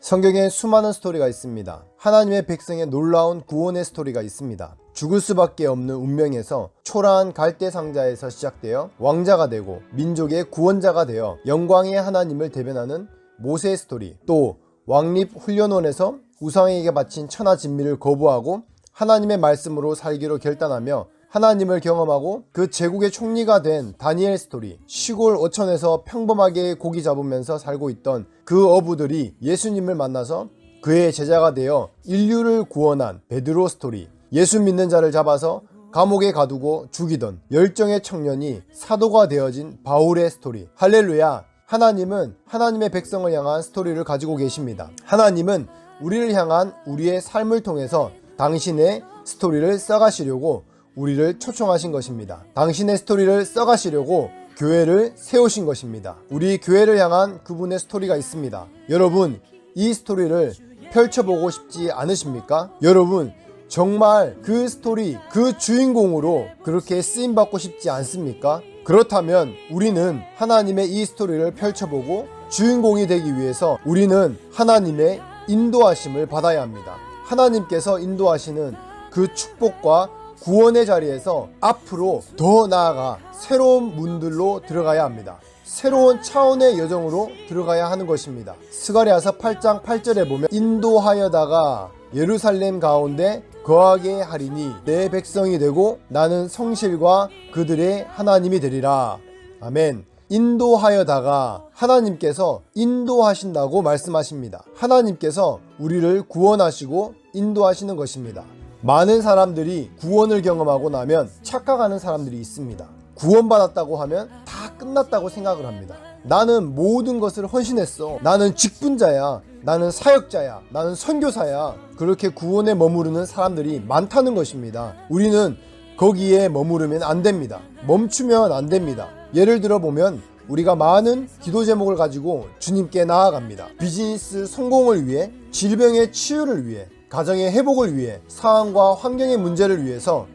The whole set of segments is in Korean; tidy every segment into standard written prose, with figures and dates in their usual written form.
성경에 수많은 스토리가 있습니다. 하나님의 백성의 놀라운 구원의 스토리가 있습니다. 죽을 수밖에 없는 운명에서 초라한 갈대 상자에서 시작되어 왕자가 되고 민족의 구원자가 되어 영광의 하나님을 대변하는 모세의 스토리, 또 왕립 훈련원에서 우상에게 바친 천하진미를 거부하고 하나님의 말씀으로 살기로 결단하며 하나님을 경험하고 그 제국의 총리가 된 다니엘 스토리, 시골 어촌에서 평범하게 고기 잡으면서 살고 있던 그 어부들이 예수님을 만나서 그의 제자가 되어 인류를 구원한 베드로 스토리, 예수 믿는 자를 잡아서 감옥에 가두고 죽이던 열정의 청년이 사도가 되어진 바울의 스토리. 할렐루야! 하나님은 하나님의 백성을 향한 스토리를 가지고 계십니다. 하나님은 우리를 향한 우리의 삶을 통해서 당신의 스토리를 써가시려고 우리를 초청하신 것입니다. 당신의 스토리를 써가시려고 교회를 세우신 것입니다. 우리 교회를 향한 그분의 스토리가 있습니다. 여러분, 이 스토리를 펼쳐보고 싶지 않으십니까? 여러분, 정말 그 스토리, 그 주인공으로 그렇게 쓰임받고 싶지 않습니까? 그렇다면 우리는 하나님의 이 스토리를 펼쳐보고 주인공이 되기 위해서 우리는 하나님의 인도하심을 받아야 합니다. 하나님께서 인도하시는 그 축복과 구원의 자리에서 앞으로 더 나아가 새로운 문들로 들어가야 합니다. 새로운 차원의 여정으로 들어가야 하는 것입니다. 스가랴서 8장 8절에 보면 인도하여다가 예루살렘 가운데 거하게 하리니 내 백성이 되고 나는 성실과 그들의 하나님이 되리라. 아멘. 인도하여다가 하나님께서 인도하신다고 말씀하십니다. 하나님께서 우리를 구원하시고 인도하시는 것입니다. 많은 사람들이 구원을 경험하고 나면 착각하는 사람들이 있습니다. 구원받았다고 하면 다 끝났다고 생각을 합니다. 나는 모든 것을 헌신했어. 나는 직분자야. 나는 사역자야. 나는 선교사야. 그렇게 구원에 머무르는 사람들이 많다는 것입니다. 우리는 거기에 머무르면 안 됩니다. 멈추면 안 됩니다. 예를 들어 보면 우리가 많은 기도 제목을 가지고 주님께 나아갑니다. 비즈니스 성공을 위해, 질병의 치유를 위해, 가정의 회복을 위해, 상황과 환경의 문제를 위해서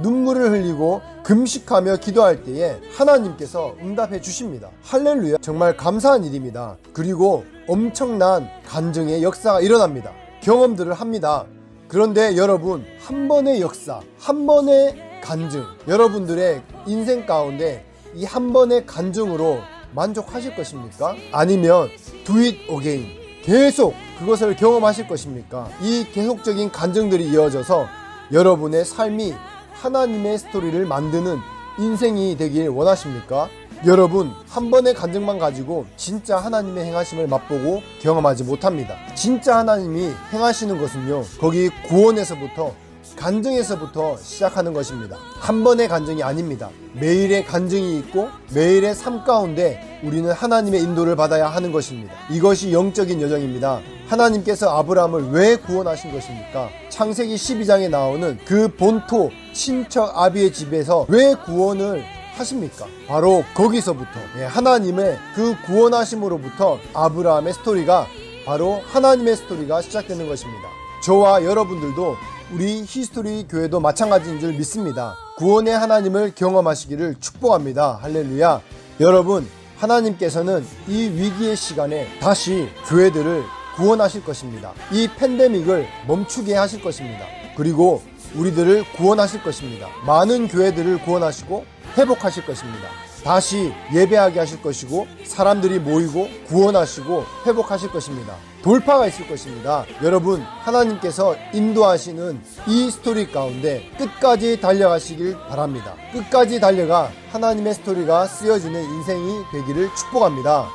눈물을 흘리고 금식하며 기도할 때에 하나님께서 응답해 주십니다. 할렐루야! 정말 감사한 일입니다. 그리고 엄청난 간증의 역사가 일어납니다. 경험들을 합니다. 그런데 여러분, 한 번의 역사, 한 번의 간증, 여러분들의 인생 가운데 이 한 번의 간증으로 만족하실 것입니까? 아니면 do it again, 계속 그것을 경험하실 것입니까? 이 계속적인 간증들이 이어져서 여러분의 삶이 하나님의 스토리를 만드는 인생이 되길 원하십니까? 여러분, 한 번의 간증만 가지고 진짜 하나님의 행하심을 맛보고 경험하지 못합니다. 진짜 하나님이 행하시는 것은요, 거기 구원에서부터, 간증에서부터 시작하는 것입니다. 한 번의 간증이 아닙니다. 매일의 간증이 있고 매일의 삶 가운데 우리는 하나님의 인도를 받아야 하는 것입니다. 이것이 영적인 여정입니다. 하나님께서 아브라함을 왜 구원하신 것입니까? 창세기 12장에 나오는 그 본토 친척 아비의 집에서 왜 구원을 하십니까? 바로 거기서부터, 하나님의 그 구원하심으로부터 아브라함의 스토리가, 바로 하나님의 스토리가 시작되는 것입니다. 저와 여러분들도 우리 히스토리 교회도 마찬가지인 줄 믿습니다. 구원의 하나님을 경험하시기를 축복합니다. 할렐루야. 여러분, 하나님께서는 이 위기의 시간에 다시 교회들을 구원하실 것입니다. 이 팬데믹을 멈추게 하실 것입니다. 그리고 우리들을 구원하실 것입니다. 많은 교회들을 구원하시고 회복하실 것입니다. 다시 예배하게 하실 것이고 사람들이 모이고 구원하시고 회복하실 것입니다. 돌파가 있을 것입니다. 여러분, 하나님께서 인도하시는 이 스토리 가운데 끝까지 달려가시길 바랍니다. 끝까지 달려가 하나님의 스토리가 쓰여지는 인생이 되기를 축복합니다.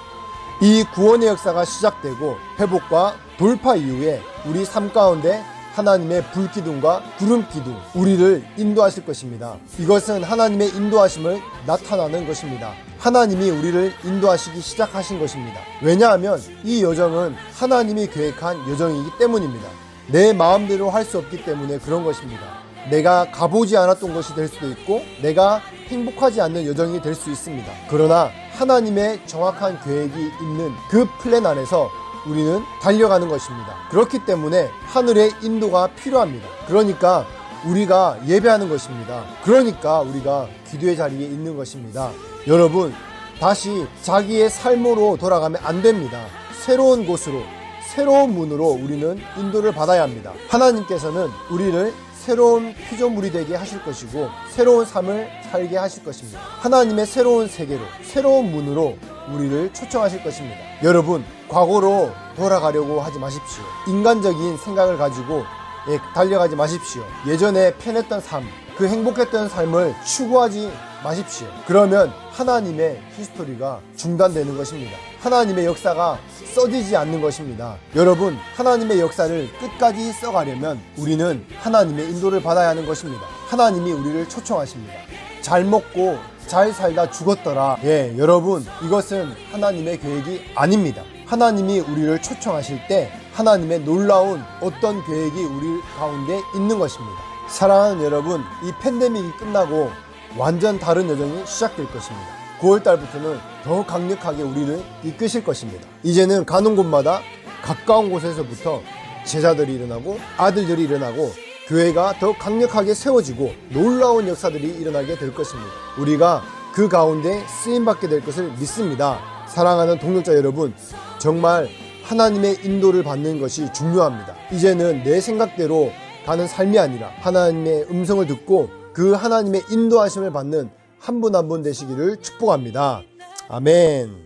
이 구원의 역사가 시작되고 회복과 돌파 이후에 우리 삶 가운데 하나님의 불기둥과 구름기둥, 우리를 인도하실 것입니다. 이것은 하나님의 인도하심을 나타나는 것입니다. 하나님이 우리를 인도하시기 시작하신 것입니다. 왜냐하면 이 여정은 하나님이 계획한 여정이기 때문입니다. 내 마음대로 할 수 없기 때문에 그런 것입니다. 내가 가보지 않았던 것이 될 수도 있고 내가 행복하지 않는 여정이 될 수 있습니다. 그러나 하나님의 정확한 계획이 있는 그 플랜 안에서 우리는 달려가는 것입니다. 그렇기 때문에 하늘의 인도가 필요합니다. 그러니까 우리가 예배하는 것입니다. 그러니까 우리가 기도의 자리에 있는 것입니다. 여러분, 다시 자기의 삶으로 돌아가면 안 됩니다. 새로운 곳으로, 새로운 문으로 우리는 인도를 받아야 합니다. 하나님께서는 우리를 새로운 피조물이 되게 하실 것이고 새로운 삶을 살게 하실 것입니다. 하나님의 새로운 세계로, 새로운 문으로 우리를 초청하실 것입니다. 여러분, 과거로 돌아가려고 하지 마십시오. 인간적인 생각을 가지고 달려가지 마십시오. 예전에 편했던 삶, 그 행복했던 삶을 추구하지 마십시오. 그러면 하나님의 히스토리가 중단되는 것입니다. 하나님의 역사가 써지지 않는 것입니다. 여러분, 하나님의 역사를 끝까지 써가려면 우리는 하나님의 인도를 받아야 하는 것입니다. 하나님이 우리를 초청하십니다. 잘 먹고 잘 살다 죽었더라. 여러분, 이것은 하나님의 계획이 아닙니다. 하나님이 우리를 초청하실 때 하나님의 놀라운 어떤 계획이 우리 가운데 있는 것입니다. 사랑하는 여러분, 이 팬데믹이 끝나고 완전 다른 여정이 시작될 것입니다. 9월달부터는 더 강력하게 우리를 이끄실 것입니다. 이제는 가는 곳마다 가까운 곳에서부터 제자들이 일어나고 아들들이 일어나고 교회가 더 강력하게 세워지고 놀라운 역사들이 일어나게 될 것입니다. 우리가 그 가운데 쓰임받게 될 것을 믿습니다. 사랑하는 동역자 여러분, 정말 하나님의 인도를 받는 것이 중요합니다. 이제는 내 생각대로 가는 삶이 아니라 하나님의 음성을 듣고 그 하나님의 인도하심을 받는 한 분 한 분 되시기를 축복합니다. 아멘.